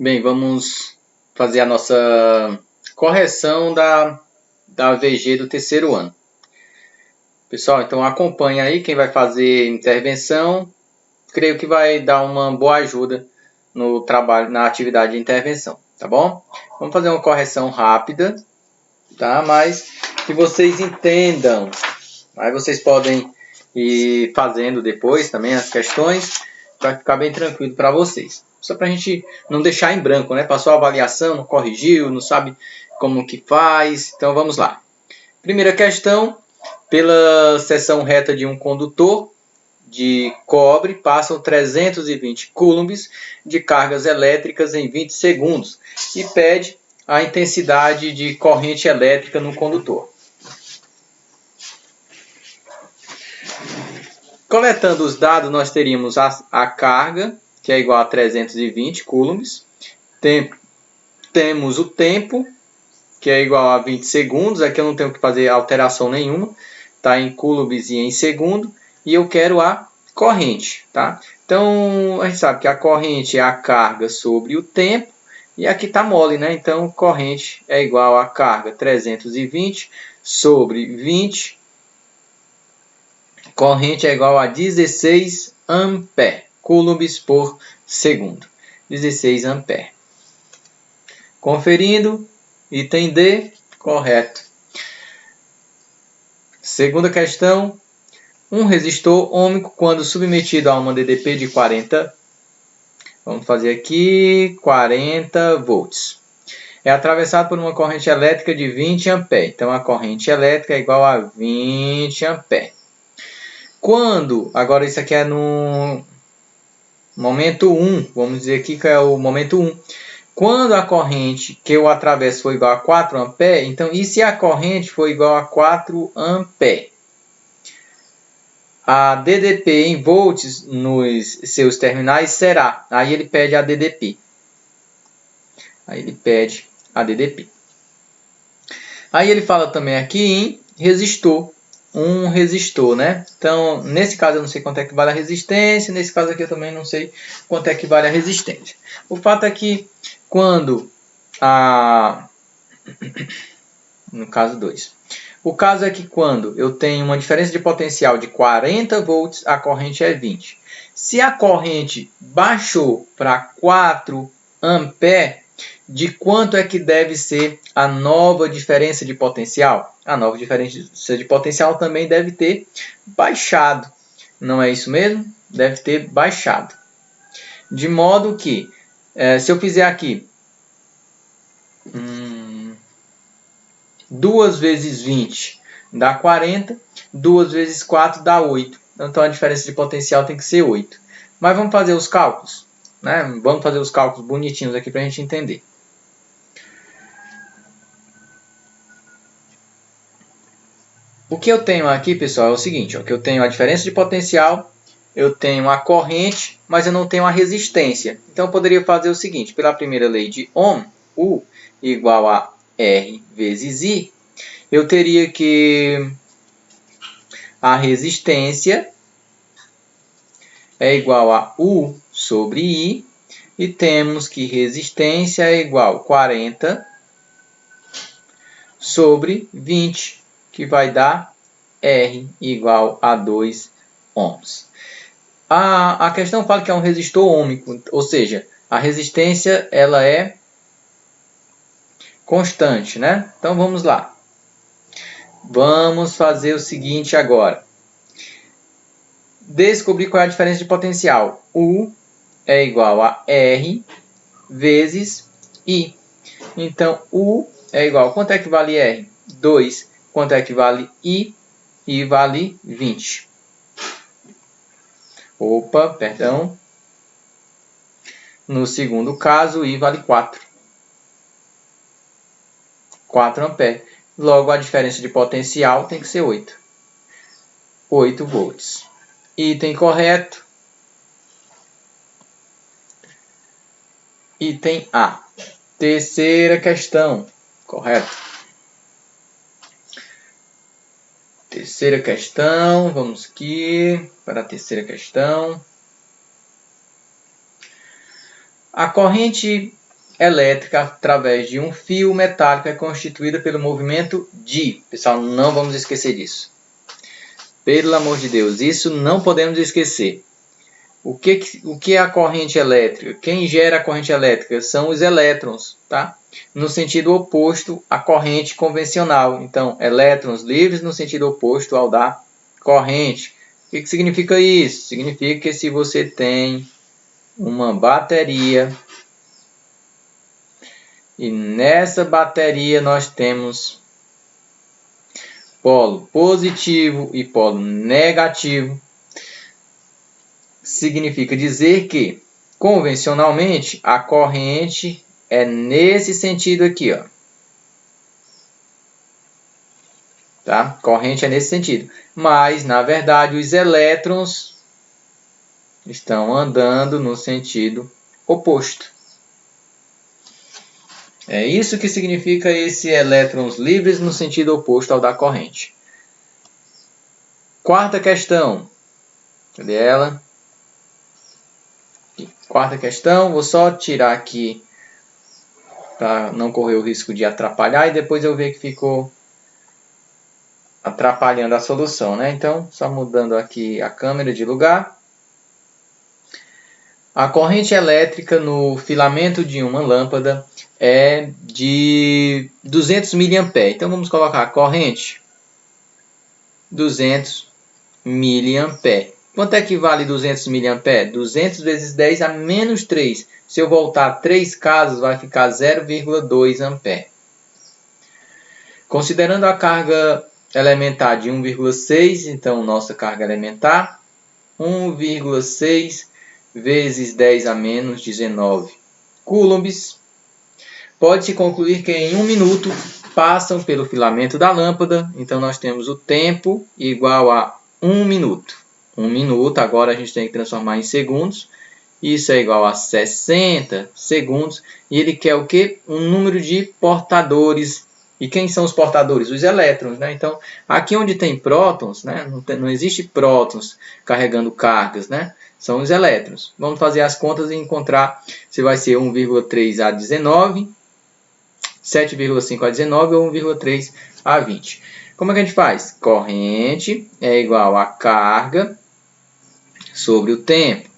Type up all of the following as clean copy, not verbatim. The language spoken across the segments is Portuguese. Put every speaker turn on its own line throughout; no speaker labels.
Bem, vamos fazer a nossa correção da VG do terceiro ano. Pessoal, então acompanha aí quem vai fazer intervenção. Creio que vai dar uma boa ajuda no trabalho, na atividade de intervenção, tá bom? Vamos fazer uma correção rápida, tá? Mas que vocês entendam. Aí vocês podem ir fazendo depois também as questões, para ficar bem tranquilo para vocês. Só para a gente não deixar em branco, né? Passou a avaliação, não corrigiu, não sabe como que faz. Então vamos lá. Primeira questão, pela seção reta de um condutor de cobre, passam 320 coulombs de cargas elétricas em 20 segundos e pede a intensidade de corrente elétrica no condutor. Coletando os dados, nós teríamos a carga, que é igual a 320 coulombs. Temos o tempo, que é igual a 20 segundos. Aqui eu não tenho que fazer alteração nenhuma. Está em coulombs e em segundo. E eu quero a corrente. Tá? Então, a gente sabe que a corrente é a carga sobre o tempo. E aqui está mole, né? Então, corrente é igual a carga 320 sobre 20. Corrente é igual a 16 ampere, coulombs por segundo. 16 ampere. Conferindo, item D, correto. Segunda questão. Um resistor ôhmico, quando submetido a uma DDP de 40, vamos fazer aqui, 40 volts. É atravessado por uma corrente elétrica de 20 ampere. Então, a corrente elétrica é igual a 20 ampere. Quando, agora isso aqui é no momento 1, vamos dizer aqui que é o momento 1. Quando a corrente que eu atravesso for igual a 4 ampere, então, e se a corrente for igual a 4 ampere? A DDP em volts nos seus terminais será, aí ele pede a DDP. Aí ele pede a DDP. Aí ele fala também aqui em resistor. Um resistor, né? Então, nesse caso eu não sei quanto é que vale a resistência, nesse caso aqui eu também não sei quanto é que vale a resistência. O fato é que quando no caso 2. O caso é que quando eu tenho uma diferença de potencial de 40 volts, a corrente é 20. Se a corrente baixou para 4 ampere, de quanto é que deve ser a nova diferença de potencial? A nova diferença de potencial também deve ter baixado. Não é isso mesmo? Deve ter baixado. De modo que, se eu fizer aqui 2 vezes 20 dá 40, 2 vezes 4 dá 8. Então a diferença de potencial tem que ser 8. Mas vamos fazer os cálculos, né? Vamos fazer os cálculos bonitinhos aqui para a gente entender. O que eu tenho aqui, pessoal, é o seguinte, ó, que eu tenho a diferença de potencial, eu tenho a corrente, mas eu não tenho a resistência. Então eu poderia fazer o seguinte, pela primeira lei de Ohm, U igual a R vezes I, eu teria que a resistência é igual a U sobre I, e temos que resistência é igual a 40 sobre 20, que vai dar R igual a 2 ohms. A questão fala que é um resistor ôhmico, ou seja, a resistência ela é constante, né? Então vamos lá. Vamos fazer o seguinte agora. Descobrir qual é a diferença de potencial. U é igual a R vezes I. Então, U é igual. Quanto é que vale R? 2. Quanto é que vale I? I vale 20. Opa, perdão. No segundo caso, I vale 4. 4 ampere. Logo, a diferença de potencial tem que ser 8. 8 volts. Item correto. Item A. Terceira questão. Correto. Terceira questão. Vamos aqui para a terceira questão. A corrente elétrica através de um fio metálico é constituída pelo movimento de... Pessoal, não vamos esquecer disso. Pelo amor de Deus, isso não podemos esquecer. O que é a corrente elétrica? Quem gera a corrente elétrica são os elétrons, tá? No sentido oposto à corrente convencional. Então, elétrons livres no sentido oposto ao da corrente. O que significa isso? Significa que se você tem uma bateria e nessa bateria nós temos polo positivo e polo negativo, significa dizer que, convencionalmente, a corrente é nesse sentido aqui, ó. Tá? Corrente é nesse sentido. Mas, na verdade, os elétrons estão andando no sentido oposto. É isso que significa esse elétrons livres no sentido oposto ao da corrente. Quarta questão. Cadê ela? Quarta questão, vou só tirar aqui para não correr o risco de atrapalhar e depois eu ver que ficou atrapalhando a solução, né? Então, só mudando aqui a câmera de lugar. A corrente elétrica no filamento de uma lâmpada é de 200 mA. Então, vamos colocar a corrente 200 mA. Quanto é que vale 200 mA? 200 vezes 10 a menos 3. Se eu voltar 3 casas, vai ficar 0,2 A. Considerando a carga elementar de 1,6, então nossa carga elementar, 1,6 vezes 10 a menos 19 coulombs. Pode-se concluir que em 1 minuto passam pelo filamento da lâmpada. Então nós temos o tempo igual a 1 minuto. 1 minuto, agora a gente tem que transformar em segundos. Isso é igual a 60 segundos. E ele quer o quê? Um número de portadores. E quem são os portadores? Os elétrons, né? Então, aqui onde tem prótons, né? Não existe prótons carregando cargas, né? São os elétrons. Vamos fazer as contas e encontrar se vai ser 1,3 a 19, 7,5 a 19 ou 1,3 a 20. Como é que a gente faz? Corrente é igual a carga sobre o tempo.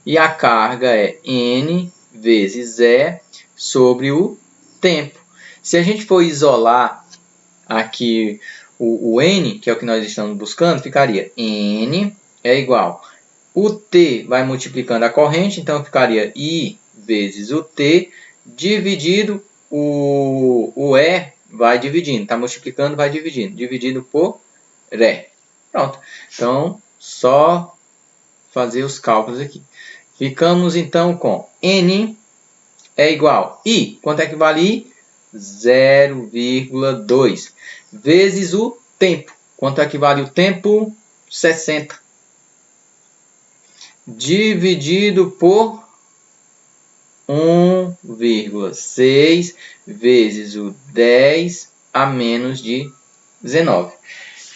E a carga é N vezes E sobre o tempo. Se a gente for isolar aqui o N, que é o que nós estamos buscando, ficaria N é igual. O T vai multiplicando a corrente, então ficaria I vezes o T, dividido o E, vai dividindo. Está multiplicando, vai dividindo. Dividido por Ré. Pronto. Então, só fazer os cálculos aqui. Ficamos então com N é igual. I, quanto é que vale I? 0,2 vezes o tempo. Quanto é que vale o tempo? 60. Dividido por 1,6 vezes o 10 a menos de 19.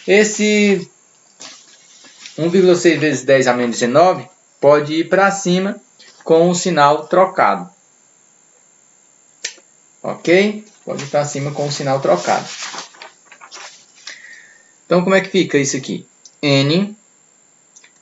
Esse 1,6 vezes 10 a menos de 19 pode ir para cima com o sinal trocado. Ok? Pode ir para cima com o sinal trocado. Então, como é que fica isso aqui? N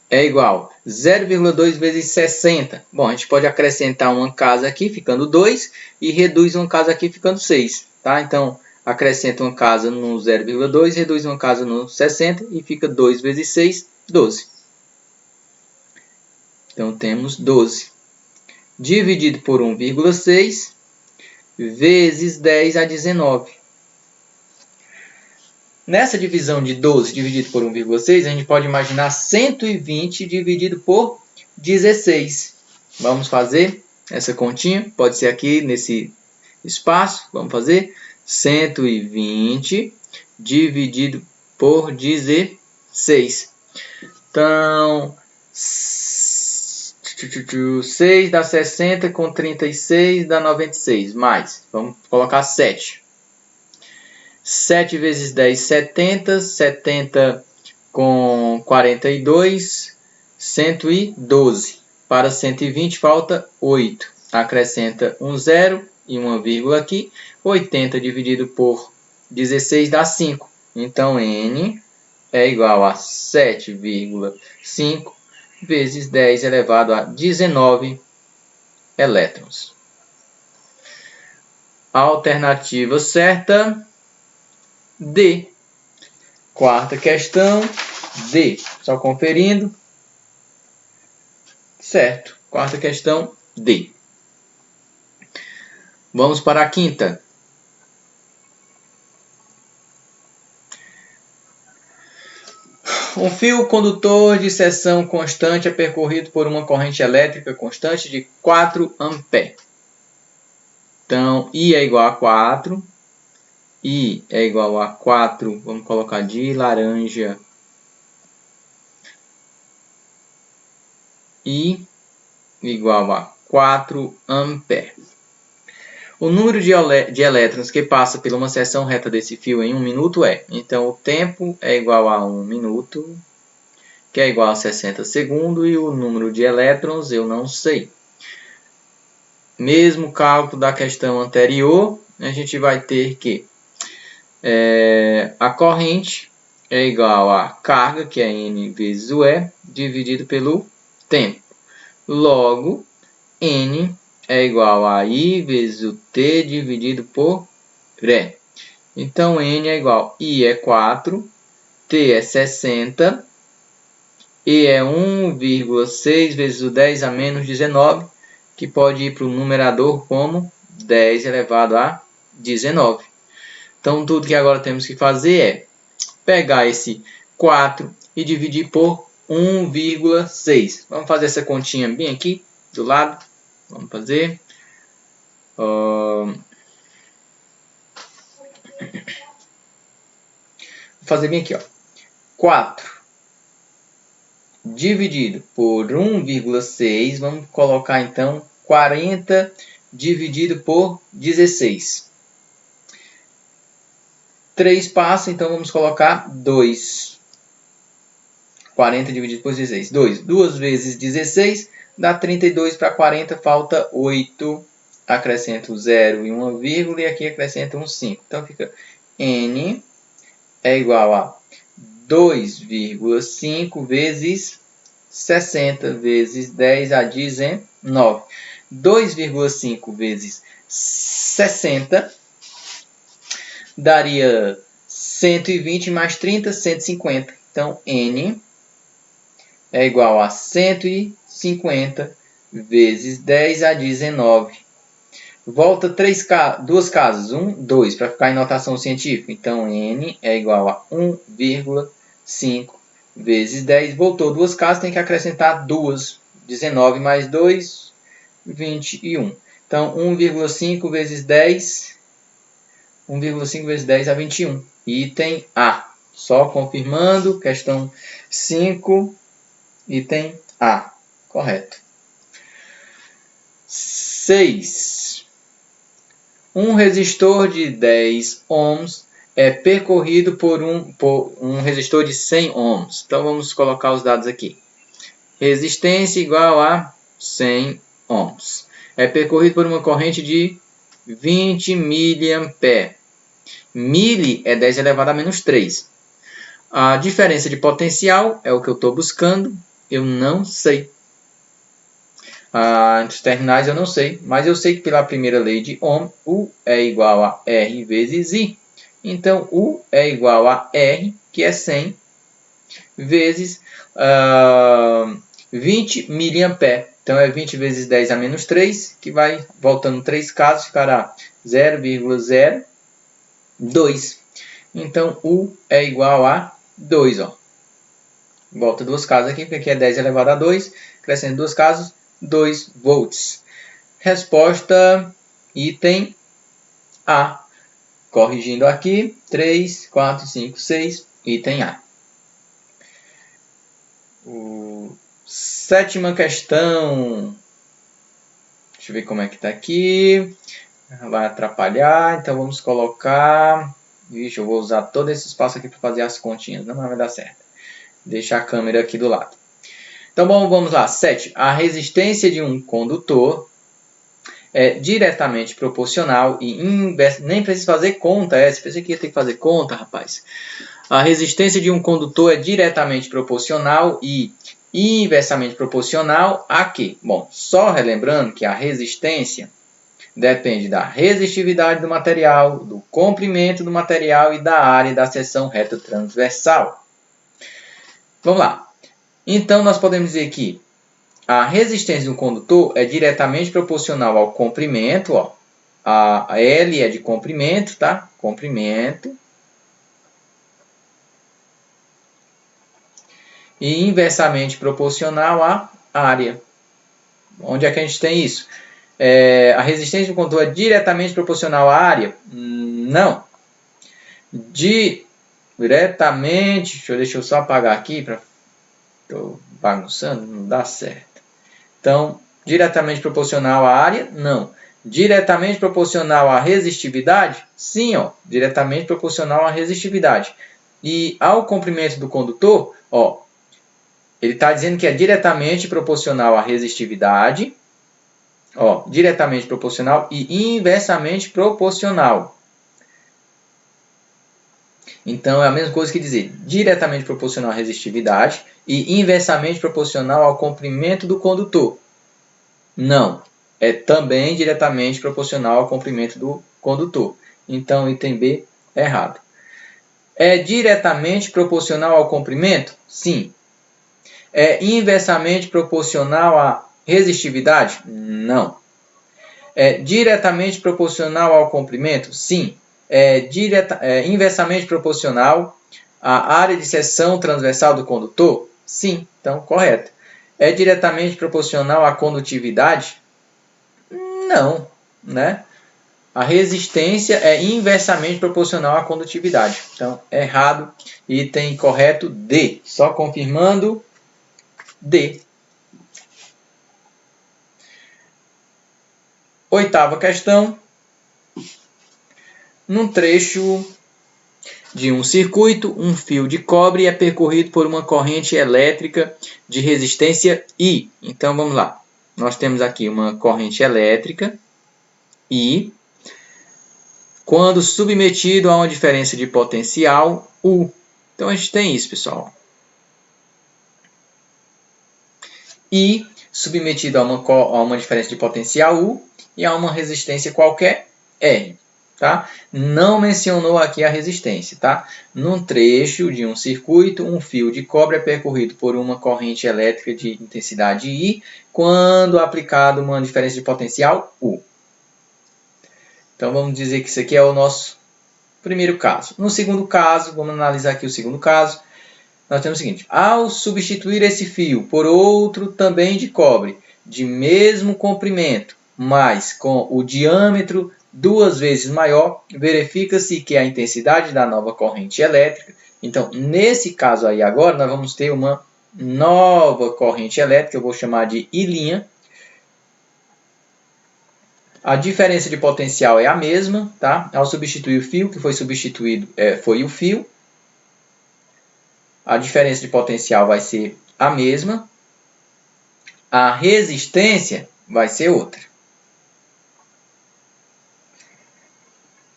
é igual a 0,2 vezes 60. Bom, a gente pode acrescentar uma casa aqui, ficando 2, e reduz uma casa aqui, ficando 6. Tá? Então, acrescenta uma casa no 0,2, reduz uma casa no 60, e fica 2 vezes 6, 12. Então, temos 12. Dividido por 1,6 vezes 10 a 19. Nessa divisão de 12 dividido por 1,6, a gente pode imaginar 120 dividido por 16. Vamos fazer essa continha. Pode ser aqui nesse espaço. Vamos fazer 120 dividido por 16. Então, 6 dá 60, com 36 dá 96. Mais, vamos colocar 7. 7 vezes 10, 70. 70 com 42, 112. Para 120 falta 8. Acrescenta um 0 e uma vírgula aqui. 80 dividido por 16 dá 5. Então, N é igual a 7,5 vezes 10 elevado a 19 elétrons. Alternativa certa, D. Quarta questão, D. Só conferindo. Certo. Quarta questão, D. Vamos para a quinta. Um fio condutor de seção constante é percorrido por uma corrente elétrica constante de 4 amperes. Então, I é igual a 4. I é igual a 4, vamos colocar de laranja. I igual a 4 amperes. O número de elétrons que passa por uma seção reta desse fio em 1 minuto é... Então, o tempo é igual a 1 minuto, que é igual a 60 segundos, e o número de elétrons eu não sei. Mesmo cálculo da questão anterior, a gente vai ter que a corrente é igual a carga, que é N vezes o E, dividido pelo tempo. Logo, N é igual a I vezes o T dividido por R. Então, N é igual a I é 4, T é 60, E é 1,6 vezes o 10 a menos 19, que pode ir para o numerador como 10 elevado a 19. Então, tudo que agora temos que fazer é pegar esse 4 e dividir por 1,6. Vamos fazer essa continha bem aqui do lado. Vamos fazer. Vou fazer bem aqui, ó. 4 dividido por 1,6. Vamos colocar então 40 dividido por 16. 3 passa, então vamos colocar 2. 40 dividido por 16. 2. 2 vezes 16 dá 32, para 40 falta 8. Acrescento 0 e uma vírgula, e aqui acrescento um 5. Então fica N é igual a 2,5 vezes 60 vezes 10 a 19. 2,5 vezes 60 daria 120 mais 30, 150. Então, N é igual a 150 vezes 10 a 19. Volta duas casas, 1, 2, para ficar em notação científica. Então, N é igual a 1,5 vezes 10. Voltou duas casas, tem que acrescentar 2. 19 mais 2, 21. Então, 1,5 vezes 10... 1,5 vezes 10 a 21. Item A. Só confirmando. Questão 5. Item A. Correto. 6. Um resistor de 10 ohms é percorrido por um resistor de 100 ohms. Então, vamos colocar os dados aqui. Resistência igual a 100 ohms. É percorrido por uma corrente de 20 mA. Mili é 10 elevado a menos 3. A diferença de potencial é o que eu estou buscando. Eu não sei. Entre os terminais eu não sei. Mas eu sei que pela primeira lei de Ohm, U é igual a R vezes I. Então, U é igual a R, que é 100, vezes 20 mA. Então, é 20 vezes 10 a menos 3, que vai voltando 3 casos, ficará 0,02. Então, U é igual a 2. Ó. Volta duas casas aqui, porque aqui é 10 elevado a 2. Crescendo duas casas, 2 volts. Resposta, item A. Corrigindo aqui, 3, 4, 5, 6, item A. Sétima questão. Deixa eu ver como é que está aqui. Vai atrapalhar, então vamos colocar... Vixe, eu vou usar todo esse espaço aqui para fazer as continhas, não vai dar certo. Deixa a câmera aqui do lado. Então, bom, vamos lá. 7. A resistência de um condutor é diretamente proporcional e nem precisa fazer conta. Você pensa que ia ter que fazer conta, rapaz. A resistência de um condutor é diretamente proporcional e inversamente proporcional a quê? Bom, só relembrando que a resistência depende da resistividade do material, do comprimento do material e da área da seção reta transversal. Vamos lá. Então, nós podemos dizer que a resistência de um condutor é diretamente proporcional ao comprimento. Ó. A L é de comprimento, tá? Comprimento. E inversamente proporcional à área. Onde é que a gente tem isso? A resistência do condutor é diretamente proporcional à área? Não. Diretamente, deixa eu só apagar aqui, estou bagunçando, não dá certo. Então, diretamente proporcional à área? Não. Diretamente proporcional à resistividade? Sim, ó, diretamente proporcional à resistividade. E ao comprimento do condutor, ó, ele está dizendo que é diretamente proporcional à resistividade, ó, diretamente proporcional e inversamente proporcional. Então, é a mesma coisa que dizer diretamente proporcional à resistividade e inversamente proporcional ao comprimento do condutor. Não, é também diretamente proporcional ao comprimento do condutor. Então, item B é errado. É diretamente proporcional ao comprimento? Sim. É inversamente proporcional à resistividade? Não. É diretamente proporcional ao comprimento? Sim. É inversamente proporcional à área de seção transversal do condutor? Sim. Então, correto. É diretamente proporcional à condutividade? Não, né? A resistência é inversamente proporcional à condutividade. Então, errado. Item correto D. Só confirmando D. Oitava questão. Num trecho de um circuito, um fio de cobre é percorrido por uma corrente elétrica de resistência I. Então, vamos lá. Nós temos aqui uma corrente elétrica I, quando submetido a uma diferença de potencial U. Então, a gente tem isso, pessoal. I submetido a uma diferença de potencial U e a uma resistência qualquer R. Tá? Não mencionou aqui a resistência. Tá? Num trecho de um circuito, um fio de cobre é percorrido por uma corrente elétrica de intensidade I quando aplicado uma diferença de potencial U. Então, vamos dizer que isso aqui é o nosso primeiro caso. No segundo caso, vamos analisar aqui o segundo caso. Nós temos o seguinte: ao substituir esse fio por outro também de cobre, de mesmo comprimento, mas com o diâmetro 2 vezes maior, verifica-se que a intensidade da nova corrente elétrica. Então, nesse caso aí agora, nós vamos ter uma nova corrente elétrica, eu vou chamar de I'. A diferença de potencial é a mesma, tá? Ao substituir o fio, que foi substituído foi o fio. A diferença de potencial vai ser a mesma. A resistência vai ser outra.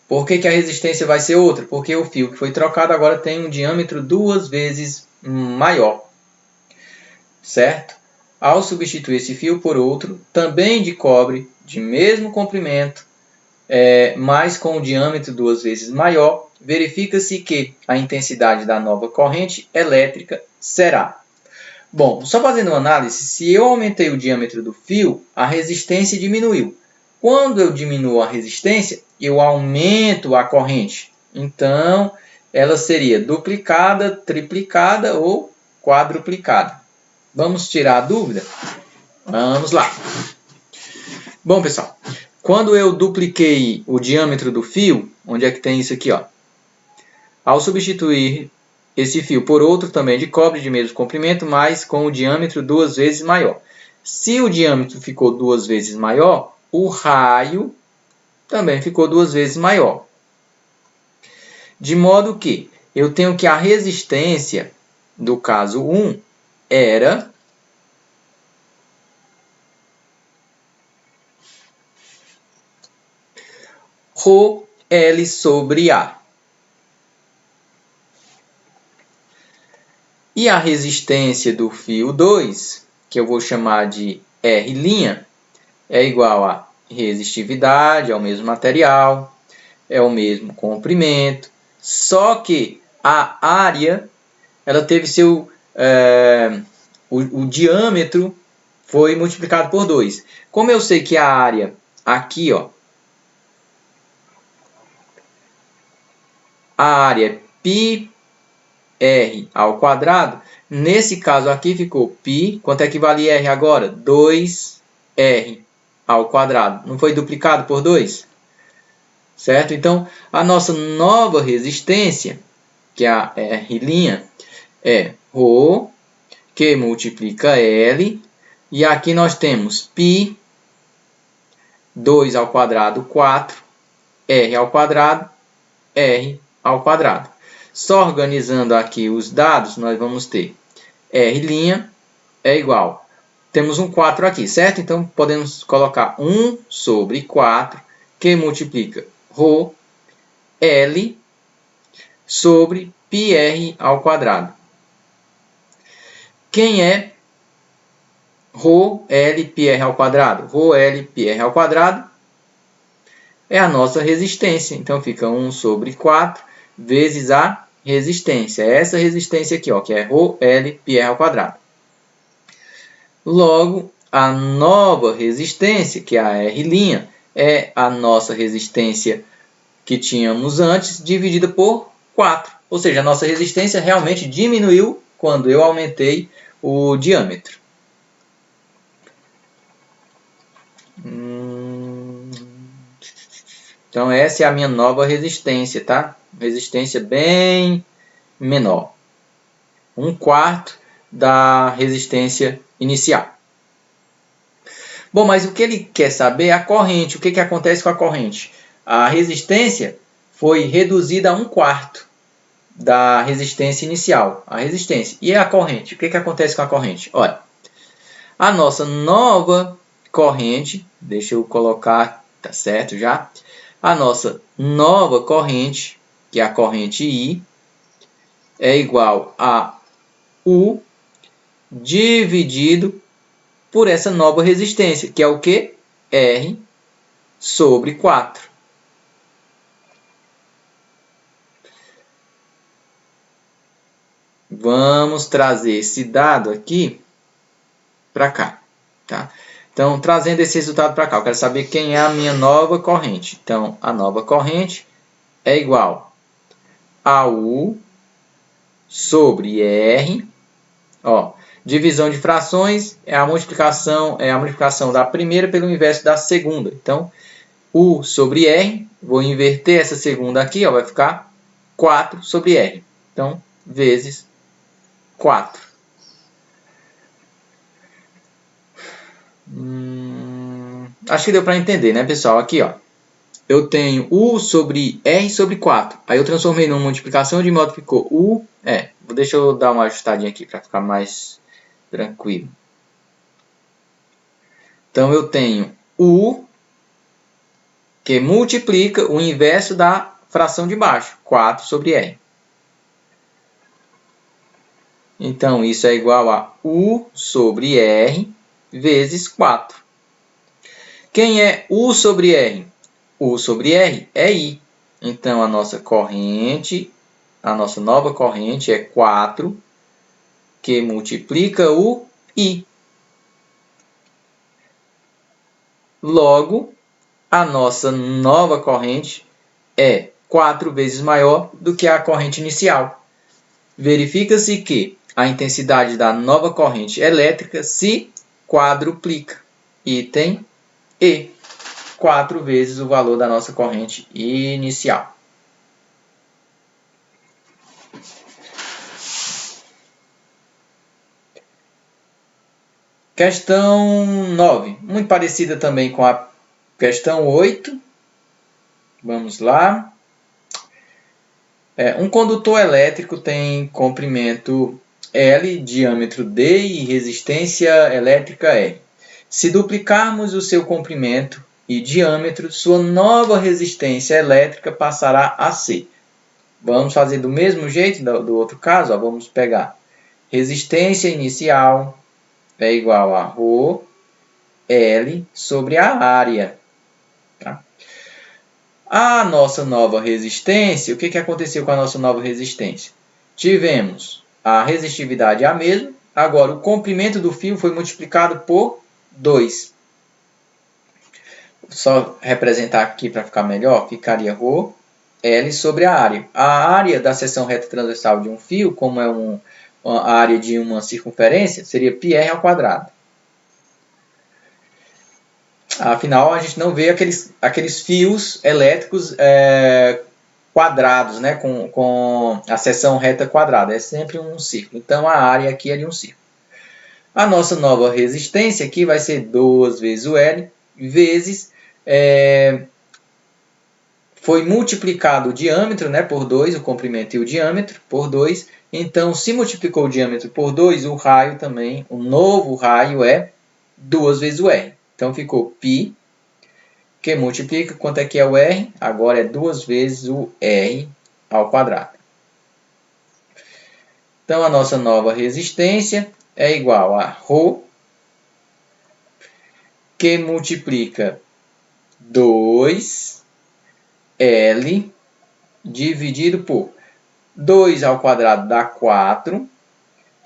Por que a resistência vai ser outra? Porque o fio que foi trocado agora tem um diâmetro 2 vezes maior. Certo? Ao substituir esse fio por outro, também de cobre, de mesmo comprimento, mas com o diâmetro 2 vezes maior, verifica-se que a intensidade da nova corrente elétrica será. Bom, só fazendo uma análise, se eu aumentei o diâmetro do fio, a resistência diminuiu. Quando eu diminuo a resistência, eu aumento a corrente. Então, ela seria duplicada, triplicada ou quadruplicada. Vamos tirar a dúvida? Vamos lá. Bom, pessoal, quando eu dupliquei o diâmetro do fio, onde é que tem isso aqui, ó? Ao substituir esse fio por outro também de cobre de mesmo comprimento, mas com o diâmetro 2 vezes maior. Se o diâmetro ficou 2 vezes maior, o raio também ficou 2 vezes maior. De modo que eu tenho que a resistência do caso 1 era ρL sobre A. E a resistência do fio 2, que eu vou chamar de R', é igual a resistividade, é o mesmo material, é o mesmo comprimento, só que a área, ela teve o diâmetro foi multiplicado por 2. Como eu sei que a área aqui, ó, a área é πr ao quadrado, nesse caso aqui ficou π, quanto é que vale r agora? 2r ao quadrado. Não foi duplicado por 2? Certo? Então, a nossa nova resistência, que é a R', é ρ, que multiplica L, e aqui nós temos π, 2 ao quadrado, 4, r ao quadrado, r ao quadrado. Só organizando aqui os dados, nós vamos ter R' é igual. Temos um 4 aqui, certo? Então, podemos colocar 1 sobre 4, que multiplica ρ, L, sobre πr ao quadrado. Quem é ρ, L, πr ao quadrado? Ρ, L, πr ao quadrado é a nossa resistência. Então, fica 1 sobre 4 vezes a resistência. É essa resistência aqui, ó, que é ρ, L, πr ao quadrado. Logo, a nova resistência, que é a R', é a nossa resistência que tínhamos antes, dividida por 4. Ou seja, a nossa resistência realmente diminuiu quando eu aumentei o diâmetro. Então, essa é a minha nova resistência, tá? Resistência bem menor. 1/4 da resistência inicial. Bom, mas o que ele quer saber é a corrente. O que acontece com a corrente? A resistência foi reduzida a 1/4 da resistência inicial. A resistência. E a corrente? O que acontece com a corrente? Olha, a nossa nova corrente, deixa eu colocar, tá certo já? A nossa nova corrente, que é a corrente I, é igual a U dividido por essa nova resistência, que é o quê? R sobre 4. Vamos trazer esse dado aqui para cá, tá? Então, trazendo esse resultado para cá, eu quero saber quem é a minha nova corrente. Então, a nova corrente é igual a U sobre R. Ó, divisão de frações é a multiplicação da primeira pelo inverso da segunda. Então, U sobre R, vou inverter essa segunda aqui, ó, vai ficar 4 sobre R. Então, vezes 4. Acho que deu para entender, né, pessoal? Aqui, ó, eu tenho U sobre R sobre 4. Aí eu transformei numa multiplicação de modo que ficou U. Deixa eu dar uma ajustadinha aqui para ficar mais tranquilo. Então, eu tenho U, que multiplica o inverso da fração de baixo, 4 sobre R. Então, isso é igual a U sobre R vezes 4. Quem é U sobre R? U sobre R é I. Então, a nossa corrente, a nossa nova corrente é 4, que multiplica o I. Logo, a nossa nova corrente é 4 vezes maior do que a corrente inicial. Verifica-se que a intensidade da nova corrente elétrica se quadruplica. Item E. 4 vezes o valor da nossa corrente inicial. Questão 9. Muito parecida também com a questão 8. Vamos lá. Um condutor elétrico tem comprimento L, diâmetro D e resistência elétrica R. Se duplicarmos o seu comprimento e diâmetro, sua nova resistência elétrica passará a ser. Vamos fazer do mesmo jeito do outro caso. Ó. Vamos pegar resistência inicial é igual a ρ L sobre a área. Tá? A nossa nova resistência, o que aconteceu com a nossa nova resistência? Tivemos a resistividade a mesma, agora o comprimento do fio foi multiplicado por 2. Só representar aqui para ficar melhor, ficaria ρ L sobre a área. A área da seção reta transversal de um fio, como é a área de uma circunferência, seria πr ao quadrado. Afinal, a gente não vê aqueles fios elétricos quadrados, né, com a seção reta quadrada. É sempre um círculo. Então, a área aqui é de um círculo. A nossa nova resistência aqui vai ser 2 vezes o L, vezes... foi multiplicado o diâmetro, né, por 2, o comprimento e o diâmetro por 2. Então, se multiplicou o diâmetro por 2, o raio também, o novo raio é 2 vezes o R. Então, ficou π, que multiplica, quanto é que é o R? Agora é 2 vezes o R ao quadrado. Então, a nossa nova resistência é igual a ρ, que multiplica 2 L dividido por 2 ao quadrado dá 4.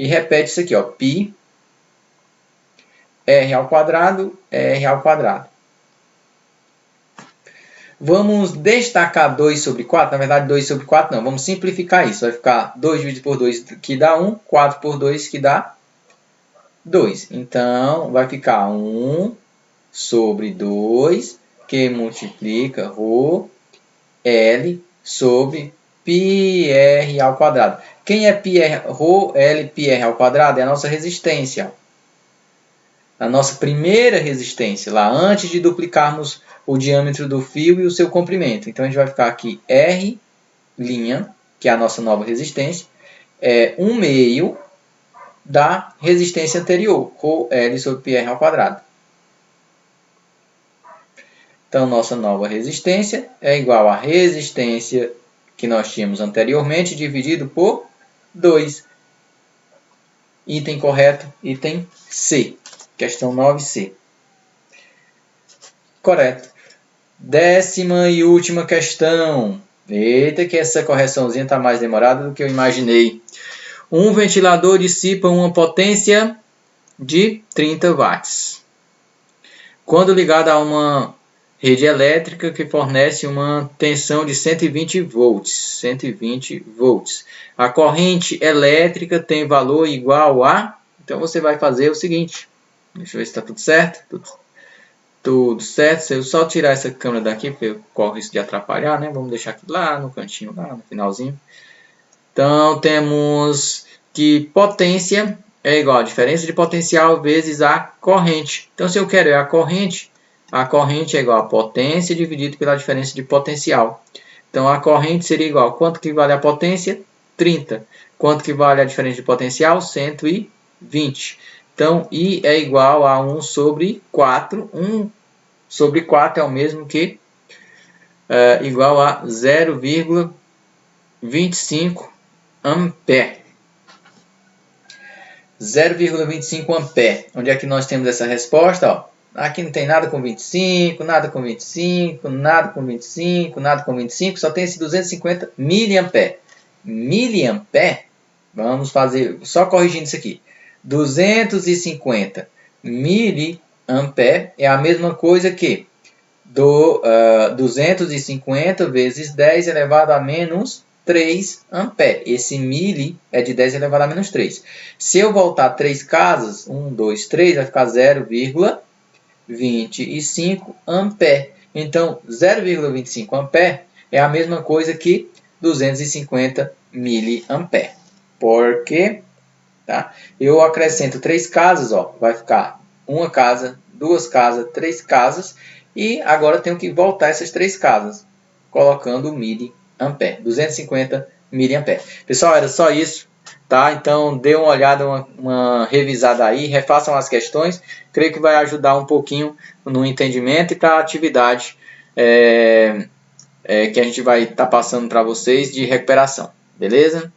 E repete isso aqui, ó, π R ao quadrado, R ao quadrado. Vamos destacar 2 sobre 4. Na verdade, 2 sobre 4 não. Vamos simplificar isso. Vai ficar 2 dividido por 2 que dá 1. 4 por 2 que dá 2. Então, vai ficar 1 sobre 2 que multiplica ρ L sobre πr ao quadrado. Quem é πr? Ρ L πr ao quadrado é a nossa resistência. A nossa primeira resistência, lá antes de duplicarmos o diâmetro do fio e o seu comprimento. Então, a gente vai ficar aqui R', que é a nossa nova resistência, é 1/2 da resistência anterior, ρ L sobre πr ao quadrado. Então, nossa nova resistência é igual à resistência que nós tínhamos anteriormente, dividido por 2. Item correto, item C. Questão 9C. Correto. 10ª e última questão. Eita, que essa correçãozinha está mais demorada do que eu imaginei. Um ventilador dissipa uma potência de 30 watts. Quando ligado a uma rede elétrica que fornece uma tensão de 120 volts. 120 volts. A corrente elétrica tem valor igual a... Então, você vai fazer o seguinte. Deixa eu ver se está tudo certo. Tudo certo. Se eu só tirar essa câmera daqui, porque corre risco de atrapalhar, né? Vamos deixar aqui lá no cantinho, lá no finalzinho. Então, temos que potência é igual a diferença de potencial vezes a corrente. Então, se eu quero a corrente é igual a potência dividido pela diferença de potencial. Então, a corrente seria igual a quanto que vale a potência? 30. Quanto que vale a diferença de potencial? 120. Então, I é igual a 1 sobre 4. 1 sobre 4 é o mesmo que igual a 0,25 ampere. 0,25 ampere. Onde é que nós temos essa resposta? Ó, aqui não tem nada com 25, nada com 25, nada com 25, nada com 25. Só tem esse 250 miliampere. Miliampere, vamos fazer, só corrigindo isso aqui. 250 miliampere é a mesma coisa que 250 vezes 10 elevado a menos 3 ampere. Esse mili é de 10 elevado a menos 3. Se eu voltar 3 casas, 1, 2, 3, vai ficar 0,25 ampere. Então, 0,25 ampere é a mesma coisa que 250 miliampere. Porque eu acrescento 3 casas, ó, vai ficar 1 casa, 2 casas, 3 casas. E agora tenho que voltar essas 3 casas, colocando o miliampere, 250 miliampere. Pessoal, era só isso. tá? Então dê uma olhada, uma revisada aí, refaçam as questões, creio que vai ajudar um pouquinho no entendimento e para a atividade que a gente vai estar passando para vocês de recuperação, beleza?